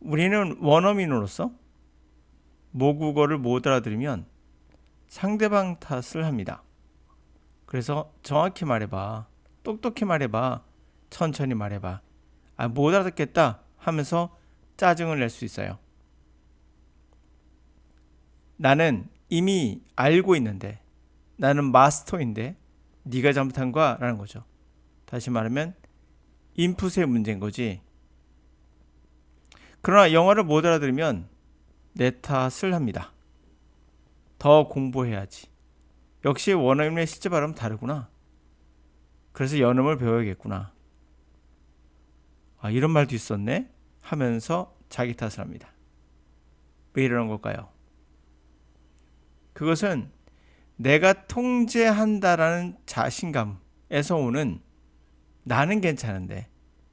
우리는 원어민으로서 모국어를 못 알아들으면 상대방 탓을 합니다. 그래서 정확히 말해봐, 똑똑히 말해봐, 천천히 말해봐, 못 알아듣겠다 하면서 짜증을 낼 수 있어요. 나는 이미 알고 있는데, 나는 마스터인데 네가 잘못한 거야 라는 거죠. 다시 말하면 인풋의 문제인 거지. 그러나 영어를 못 알아들으면 내 탓을 합니다. 더 공부해야지. 역시 원어민의 실제 발음은 다르구나. 그래서 연음을 배워야겠구나. 이런 말도 있었네 하면서 자기 탓을 합니다. 왜 이러는 걸까요? 그것은 내가 통제한다라는 자신감에서 오는 나는 괜찮은데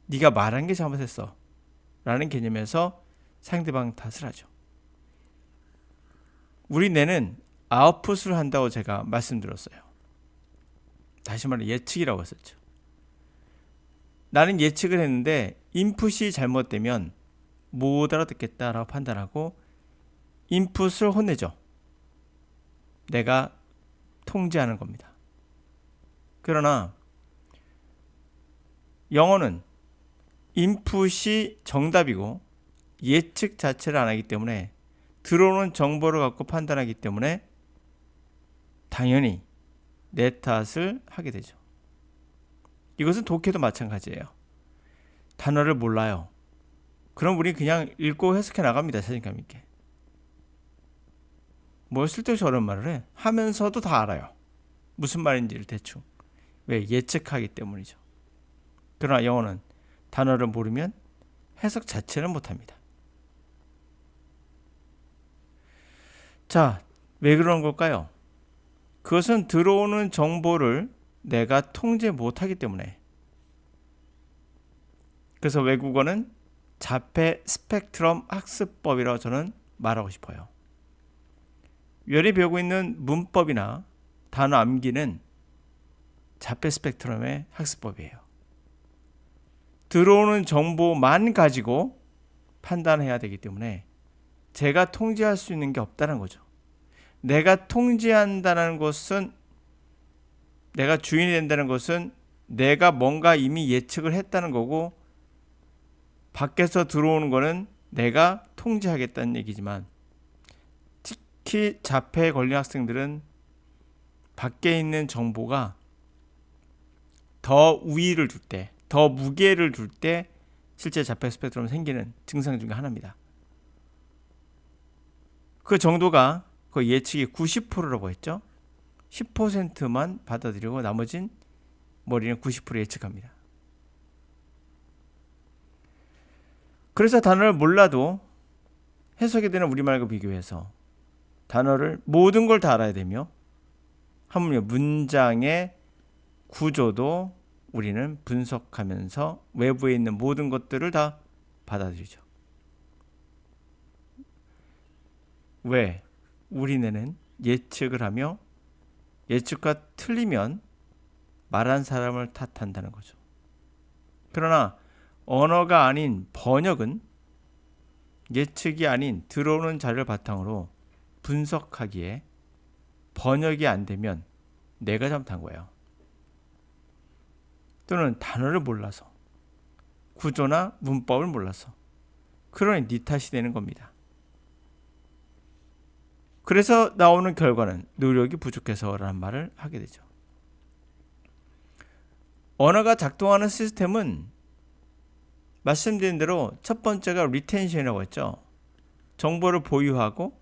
네가 말한 게 잘못했어 라는 개념에서 상대방 탓을 하죠. 우리 뇌는 아웃풋을 한다고 제가 말씀드렸어요. 다시 말해 예측이라고 했었죠. 나는 예측을 했는데 인풋이 잘못되면 못 알아듣겠다라고 판단하고 인풋을 혼내죠. 내가 통제하는 겁니다. 그러나 영어는 인풋이 정답이고 예측 자체를 안 하기 때문에 들어오는 정보를 갖고 판단하기 때문에 당연히 내 탓을 하게 되죠. 이것은 독해도 마찬가지예요. 단어를 몰라요. 그럼 우리 그냥 읽고 해석해 나갑니다. 자신감 있게. 뭘 쓸데없이 어려운 말을 해? 하면서도 다 알아요. 무슨 말인지를 대충. 왜? 예측하기 때문이죠. 그러나 영어는 단어를 모르면 해석 자체는 못합니다. 자, 왜 그런 걸까요? 그것은 들어오는 정보를 내가 통제 못하기 때문에. 그래서 외국어는 자폐 스펙트럼 학습법이라고 저는 말하고 싶어요. 열이 배우고 있는 문법이나 단어 암기는 자폐 스펙트럼의 학습법이에요. 들어오는 정보만 가지고 판단해야 되기 때문에 제가 통제할 수 있는 게 없다는 거죠. 내가 통제한다는 것은, 내가 주인이 된다는 것은 내가 뭔가 이미 예측을 했다는 거고, 밖에서 들어오는 거는 내가 통제하겠다는 얘기지만, 특히 자폐에 걸린 학생들은 밖에 있는 정보가 더 우위를 둘 때, 더 무게를 둘 때 실제 자폐 스펙트럼 생기는 증상 중에 하나입니다. 그 정도가 그 예측이 90%라고 했죠. 10%만 받아들이고 나머진 머리는 90% 예측합니다. 그래서 단어를 몰라도 해석이 되는 우리말과 비교해서 단어를 모든 걸 다 알아야 되며, 하물며 문장의 구조도 우리는 분석하면서 외부에 있는 모든 것들을 다 받아들이죠. 왜? 우리 뇌는 예측을 하며 예측과 틀리면 말한 사람을 탓한다는 거죠. 그러나 언어가 아닌 번역은 예측이 아닌 들어오는 자료를 바탕으로 분석하기에 번역이 안 되면 내가 잘못한 거예요. 또는 단어를 몰라서, 구조나 문법을 몰라서, 그러니 네 탓이 되는 겁니다. 그래서 나오는 결과는 노력이 부족해서라는 말을 하게 되죠. 언어가 작동하는 시스템은 말씀드린 대로 첫 번째가 리텐션이라고 했죠. 정보를 보유하고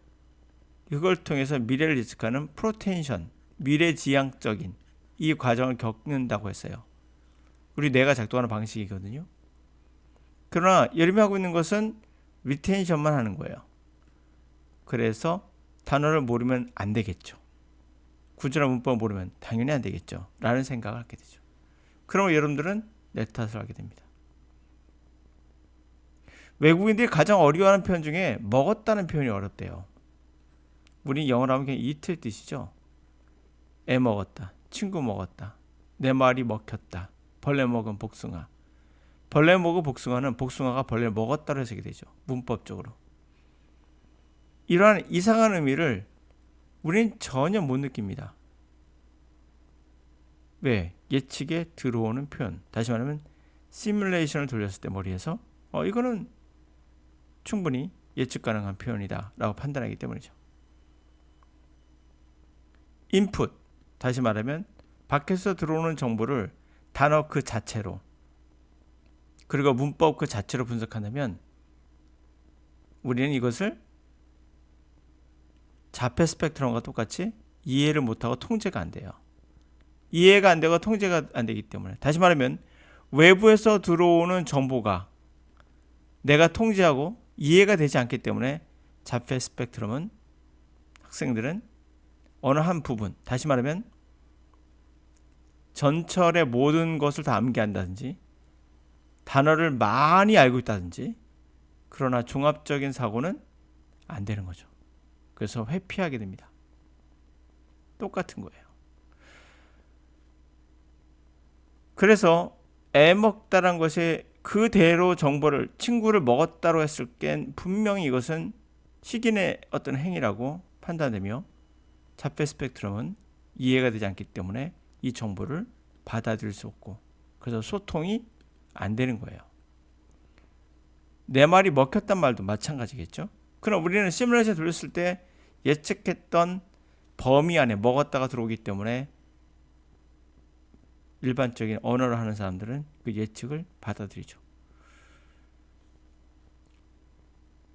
이걸 통해서 미래를 예측하는 프로텐션, 미래지향적인 이 과정을 겪는다고 했어요. 우리 뇌가 작동하는 방식이거든요. 그러나 여름이 하고 있는 것은 리텐션만 하는 거예요. 그래서 단어를 모르면 안 되겠죠. 구조나 문법을 모르면 당연히 안 되겠죠. 라는 생각을 하게 되죠. 그러면 여러분들은 내 탓을 하게 됩니다. 외국인들이 가장 어려워하는 표현 중에 먹었다는 표현이 어렵대요. 우리 영어로 하면 그냥 eat의 뜻이죠. 애 먹었다, 친구 먹었다, 내 말이 먹혔다, 벌레 먹은 복숭아. 벌레 먹은 복숭아는 복숭아가 벌레를 먹었다로 해석이 되죠. 문법적으로. 이러한 이상한 의미를 우리는 전혀 못 느낍니다. 왜? 예측에 들어오는 표현. 다시 말하면 시뮬레이션을 돌렸을 때 머리에서 이거는 충분히 예측 가능한 표현이다 라고 판단하기 때문이죠. 인풋. 다시 말하면 밖에서 들어오는 정보를 단어 그 자체로 그리고 문법 그 자체로 분석한다면 우리는 이것을 자폐 스펙트럼과 똑같이 이해를 못하고 통제가 안 돼요. 이해가 안 되고 통제가 안 되기 때문에 다시 말하면 외부에서 들어오는 정보가 내가 통제하고 이해가 되지 않기 때문에 자폐 스펙트럼은 학생들은 어느 한 부분, 다시 말하면 전철의 모든 것을 다 암기한다든지 단어를 많이 알고 있다든지 그러나 종합적인 사고는 안 되는 거죠. 그래서 회피하게 됩니다. 똑같은 거예요. 그래서 애 먹다란 것이 그대로 정보를 친구를 먹었다로 했을 땐 분명히 이것은 식인의 어떤 행위라고 판단되며 자폐 스펙트럼은 이해가 되지 않기 때문에 이 정보를 받아들일 수 없고 그래서 소통이 안 되는 거예요. 내 말이 먹혔단 말도 마찬가지겠죠. 그럼 우리는 시뮬레이션 돌렸을 때 예측했던 범위 안에 먹었다가 들어오기 때문에 일반적인 언어를 하는 사람들은 그 예측을 받아들이죠.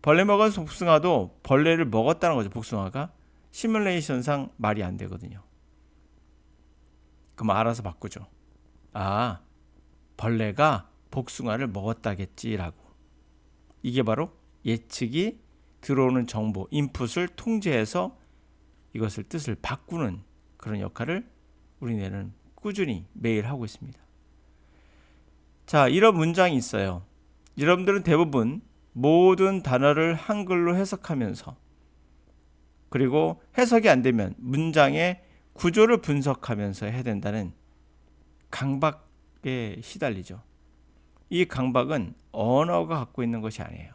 벌레 먹은 복숭아도 벌레를 먹었다는 거죠. 복숭아가 시뮬레이션상 말이 안 되거든요. 그럼 알아서 바꾸죠. 벌레가 복숭아를 먹었다겠지라고. 이게 바로 예측이 들어오는 정보, 인풋을 통제해서 이것을 뜻을 바꾸는 그런 역할을 우리 뇌는 꾸준히 매일 하고 있습니다. 자, 이런 문장이 있어요. 여러분들은 대부분 모든 단어를 한글로 해석하면서 그리고 해석이 안 되면 문장의 구조를 분석하면서 해야 된다는 강박에 시달리죠. 이 강박은 언어가 갖고 있는 것이 아니에요.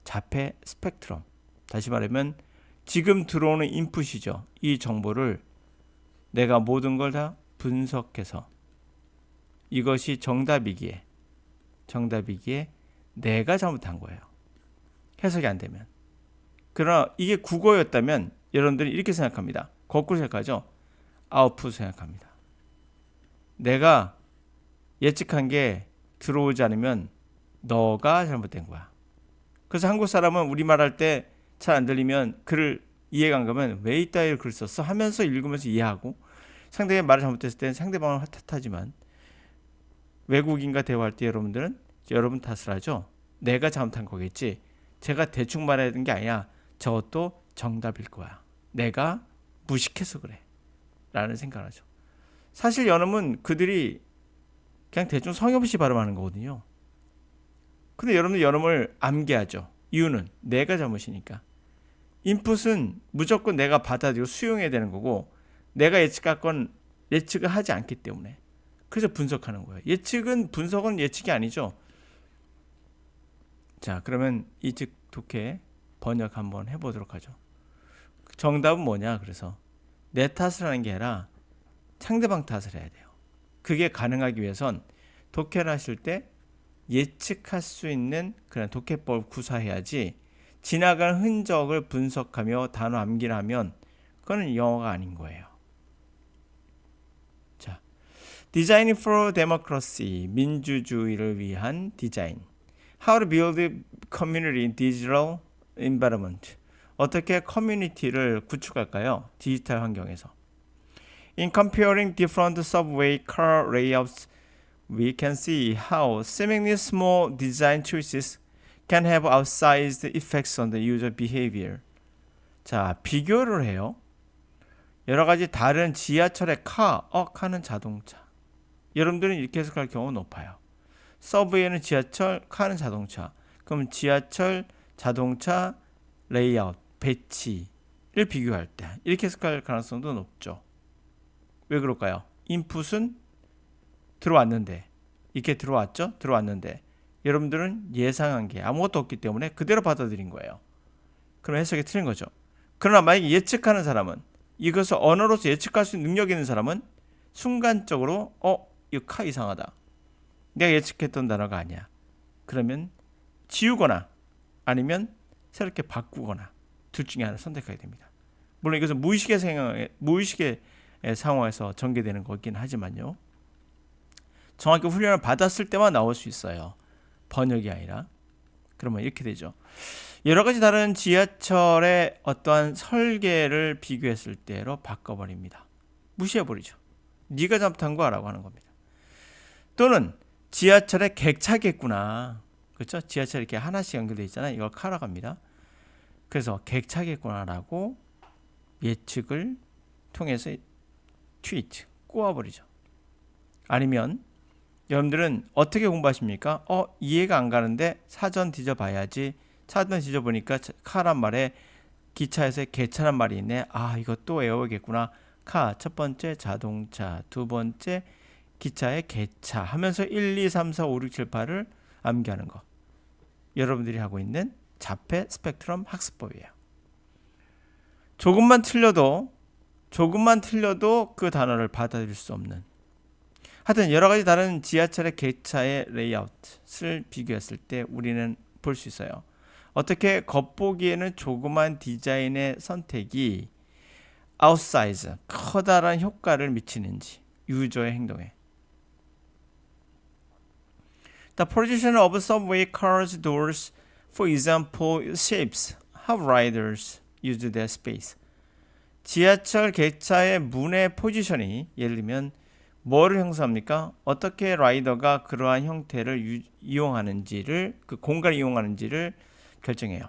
자폐 스펙트럼. 다시 말하면 지금 들어오는 인풋이죠. 이 정보를 내가 모든 걸 다 분석해서 이것이 정답이기에 내가 잘못한 거예요. 해석이 안 되면. 그러나 이게 국어였다면 여러분들이 이렇게 생각합니다. 거꾸로 생각하죠. 아웃풋 생각합니다. 내가 예측한 게 들어오지 않으면 너가 잘못된 거야. 그래서 한국 사람은 우리말 할 때 잘 안 들리면 글을 이해가 안 가면 왜 이따위로 글 썼어? 하면서 읽으면서 이해하고 상대의 말을 잘못했을 때는 상대방을 탓하지만 외국인과 대화할 때 여러분들은 여러분 탓을 하죠. 내가 잘못한 거겠지. 제가 대충 말해야 되는 게 아니야. 저것도 정답일 거야. 내가 무식해서 그래. 라는 생각을 하죠. 사실 연음은 그들이 그냥 대충 성의 없이 발음하는 거거든요. 근데 여러분들 연음을 암기하죠. 이유는 내가 잘못이니까. 인풋은 무조건 내가 받아들이고 수용해야 되는 거고 내가 예측할 건 예측을 하지 않기 때문에 그래서 분석하는 거예요. 분석은 예측이 아니죠. 자, 그러면 이즉 독해 번역 한번 해보도록 하죠. 정답은 뭐냐? 그래서 내 탓을 하는 게 아니라 상대방 탓을 해야 돼요. 그게 가능하기 위해선 독해를 하실 때 예측할 수 있는 그런 독해법을 구사해야지 지나간 흔적을 분석하며 단어 암기를 하면 그거는 영어가 아닌 거예요. 자, Design for Democracy, 민주주의를 위한 디자인. How to build community in digital environment. 어떻게 커뮤니티를 구축할까요? 디지털 환경에서. In comparing different subway car layouts, we can see how seemingly small design choices can have outsized effects on the user behavior. 자, 비교를 해요. 여러 가지 다른 지하철의 카는 자동차. 여러분들은 이렇게 해석할 경우가 높아요. 서브웨이는 지하철, 카는 자동차. 그럼 지하철, 자동차, 레이아웃, 배치를 비교할 때 이렇게 해석할 가능성도 높죠. 왜 그럴까요? 인풋은 들어왔는데 이렇게 들어왔죠? 들어왔는데 여러분들은 예상한 게 아무것도 없기 때문에 그대로 받아들인 거예요. 그럼 해석이 틀린 거죠. 그러나 만약에 예측하는 사람은, 이것을 언어로서 예측할 수 있는 능력이 있는 사람은 순간적으로 이거 카 이상하다. 내가 예측했던 단어가 아니야. 그러면 지우거나 아니면 새롭게 바꾸거나 둘 중에 하나를 선택하게 됩니다. 물론 이것은 무의식의 상황에서 전개되는 거긴 하지만요. 정확히 훈련을 받았을 때만 나올 수 있어요. 번역이 아니라. 그러면 이렇게 되죠. 여러 가지 다른 지하철의 어떠한 설계를 비교했을 때로 바꿔버립니다. 무시해버리죠. 네가 잘못한 거라고 하는 겁니다. 또는 지하철의 객차겠구나. 그렇죠? 지하철 이렇게 하나씩 연결되어 있잖아요. 이걸 카라고 합니다. 그래서 객차겠구나라고 예측을 통해서 트위트 꼬아버리죠. 아니면 여러분들은 어떻게 공부하십니까? 이해가 안 가는데 사전 뒤져봐야지. 사전 뒤져보니까 카란 말에 기차에서 개차란 말이 있네. 이것도 외워야겠구나. 카 첫 번째 자동차, 두 번째 기차의 개차 하면서 1, 2, 3, 4, 5, 6, 7, 8을 암기하는 거. 여러분들이 하고 있는 자폐 스펙트럼 학습법이에요. 조금만 틀려도 그 단어를 받아들일 수 없는. 하여튼 여러 가지 다른 지하철의 개차의 레이아웃을 비교했을 때 우리는 볼 수 있어요. 어떻게 겉보기에는 조그만 디자인의 선택이 아웃사이즈, 커다란 효과를 미치는지 유저의 행동에. The position of subway cars doors, for example, shapes how riders use their space. 지하철 개차의 문의 포지션이 예를 들면 뭐를 형성합니까? 어떻게 라이더가 그러한 형태를 이용하는지를, 그 공간을 이용하는지를 결정해요.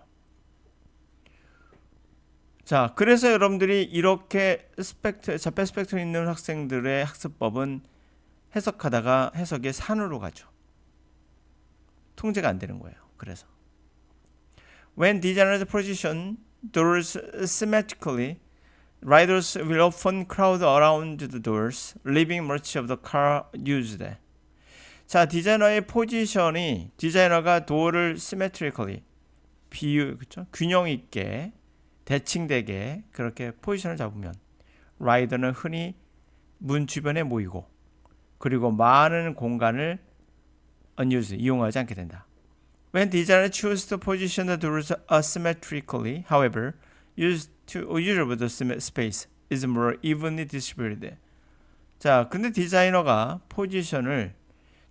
자, 그래서 여러분들이 이렇게 자폐 스펙트럼 있는 학생들의 학습법은 해석하다가 해석의 산으로 가죠. 통제가 안 되는 거예요. 그래서 When designers position doors symmetrically, riders will often crowd around the doors, leaving much of the car used. 자, 디자이너가 도어를 symmetrically 그렇죠? 균형 있게 대칭되게 그렇게 포지션을 잡으면 라이더는 흔히 문 주변에 모이고 그리고 많은 공간을 unused, 이용하지 않게 된다. When designers choose to position the doors asymmetrically, however, usually the space is more evenly distributed. 자, 근데 디자이너가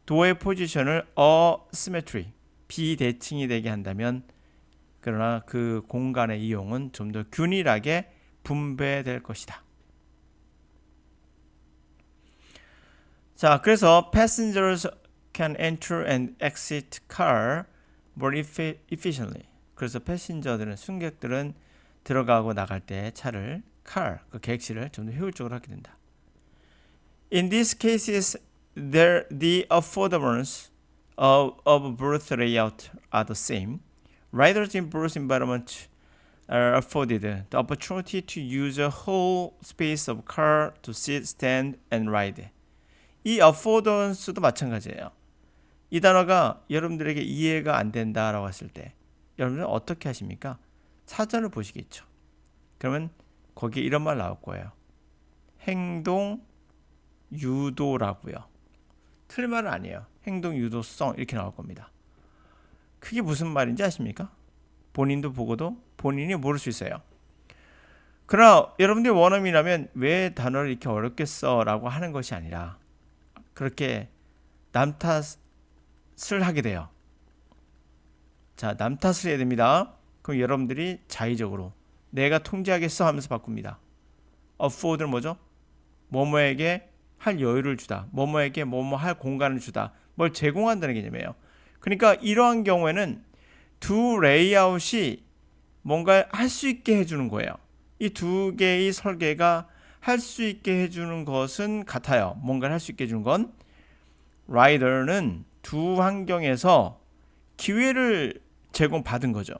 도어의 포지션을 asymmetry, 비대칭이 되게 한다면 그러나 그 공간의 이용은 좀 더 균일하게 분배될 것이다. 자, 그래서 passengers can enter and exit car more efficiently. 그래서 승객들은 들어가고 나갈 때 차를 그 객실을 좀 더 효율적으로 하게 된다. In these cases, the affordability of both layout are the same. Riders in both environments are afforded the opportunity to use a whole space of car to sit, stand, and ride. 이 affordance도 마찬가지예요. 이 단어가 여러분들에게 이해가 안 된다라고 했을 때 여러분은 어떻게 하십니까? 사전을 보시겠죠. 그러면 거기에 이런 말 나올 거예요. 행동 유도라고요. 틀린 말은 아니에요. 행동 유도성 이렇게 나올 겁니다. 그게 무슨 말인지 아십니까? 본인도 보고도 본인이 모를 수 있어요. 그러나 여러분들이 원어민이라면 왜 단어를 이렇게 어렵게 써라고 하는 것이 아니라 그렇게 남 탓을 하게 돼요. 자, 남 탓을 해야 됩니다. 그럼 여러분들이 자의적으로 내가 통제하겠어 하면서 바꿉니다. afford는 뭐죠? 뭐뭐에게 할 여유를 주다. 뭐뭐에게 뭐뭐 할 공간을 주다. 뭘 제공한다는 개념이에요. 그러니까 이러한 경우에는 두 레이아웃이 뭔가 할 수 있게 해주는 거예요. 이 두 개의 설계가 할 수 있게 해주는 것은 같아요. 뭔가를 할 수 있게 해주는 건 라이더는 두 환경에서 기회를 제공받은 거죠.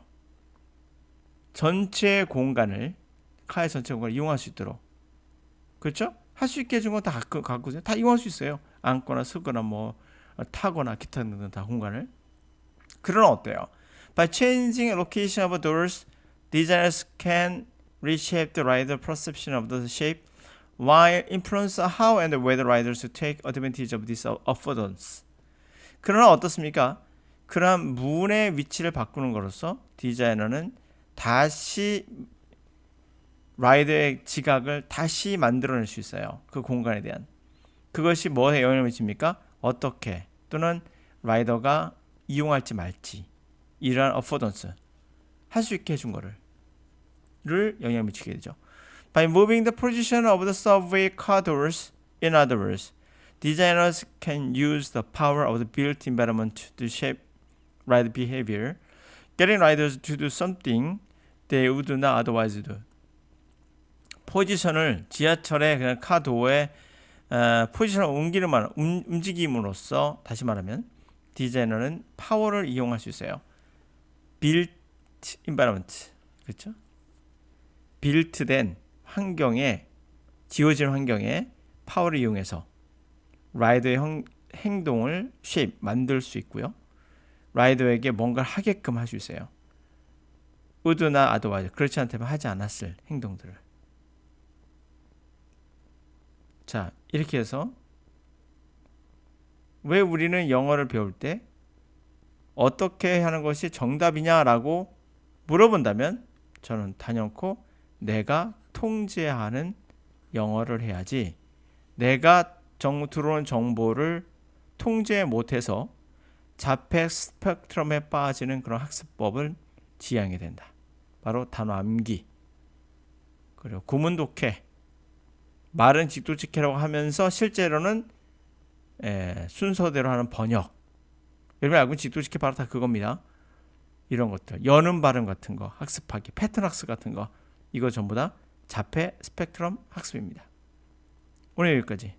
전체 공간을 카의 전체 공간을 이용할 수 있도록. 그렇죠? 할 수 있게 해준 건 다 갖고 다 이용할 수 있어요. 앉거나 서거나 뭐 타거나 기타 등등 다 공간을. 그러나 어때요? By changing location of doors, designers can reshape the rider perception of the shape while influence how and whether riders take advantage of this affordance. 그러나 어떻습니까? 그러한 문의 위치를 바꾸는 것으로써 디자이너는 다시 라이더의 지각을 다시 만들어낼 수 있어요. 그 공간에 대한. 그것이 뭐에 영향을 미칩니까? 어떻게 또는 라이더가 이용할지 말지 이러한 어포던스 할 수 있게 해준 거를 영향을 미치게 되죠. By moving the position of the subway car doors, in other words, designers can use the power of the built environment to shape rider behavior, getting riders to do something they would not otherwise do. 포지션을 지하철의 그냥 카도어에 포지션을 움직임으로써 다시 말하면 디자이너는 파워를 이용할 수 있어요. built environment, 그렇죠? 빌트된 환경에 지어진 환경에 파워를 이용해서 라이더의 행동을 shape 만들 수 있고요. 라이더에게 뭔가를 하게끔 할 수 있어요. would-나 otherwise 그렇지 않다면 하지 않았을 행동들을. 자, 이렇게 해서 왜 우리는 영어를 배울 때 어떻게 하는 것이 정답이냐라고 물어본다면 저는 단연코 내가 통제하는 영어를 해야지 내가 들어오는 정보를 통제 못해서 자폐 스펙트럼에 빠지는 그런 학습법을 지향해야 된다. 바로 단어 암기, 그리고 구문 독해, 말은 직도직해라고 하면서 실제로는 순서대로 하는 번역. 여러분 알고 직도직해 바로 다 그겁니다. 이런 것들, 연음 발음 같은 거 학습하기, 패턴 학습 같은 거 이거 전부 다 자폐 스펙트럼 학습입니다. 오늘 여기까지.